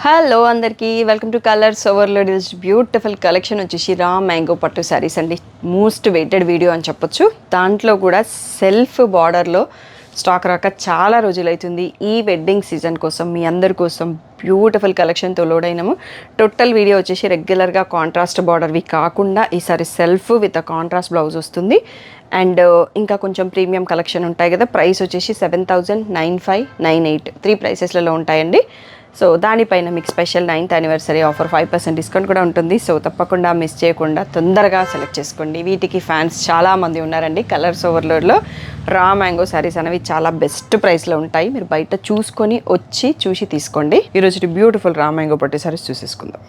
Hello అందరికీ welcome to colours overload. Is beautiful collection వచ్చేసి raw mango పట్టు శారీస్ అండి. మోస్ట్ వెయిటెడ్ వీడియో అని చెప్పొచ్చు. దాంట్లో కూడా సెల్ఫ్ బార్డర్లో స్టాక్ రాక చాలా రోజులైతుంది. ఈ వెడ్డింగ్ సీజన్ కోసం మీ అందరి కోసం బ్యూటిఫుల్ కలెక్షన్తో లోడ్ అయినాము. టోటల్ వీడియో వచ్చేసి రెగ్యులర్గా కాంట్రాస్ట్ బార్డర్వి కాకుండా ఈసారి సెల్ఫ్ విత్ కాంట్రాస్ట్ బ్లౌజ్ వస్తుంది. అండ్ ఇంకా కొంచెం ప్రీమియం కలెక్షన్ ఉంటాయి కదా. ప్రైస్ వచ్చేసి 7,000, 9,500, 9,800 3 ప్రైసెస్లలో ఉంటాయండి. సో దానిపైన మీకు special 9th anniversary offer 5% discount కూడా ఉంటుంది. సో తప్పకుండా మిస్ చేయకుండా తొందరగా సెలెక్ట్ చేసుకోండి. వీటికి ఫ్యాన్స్ చాలామంది ఉన్నారండి. కలర్స్ ఓవర్లోడ్లో రా మ్యాంగో శారీస్ అనేవి చాలా బెస్ట్ ప్రైస్లో ఉంటాయి. మీరు బయట చూసుకొని వచ్చి చూసి తీసుకోండి. ఈరోజు బ్యూటిఫుల్ రా మ్యాంగో పట్టు శారీస్ చూసేసుకుందాం.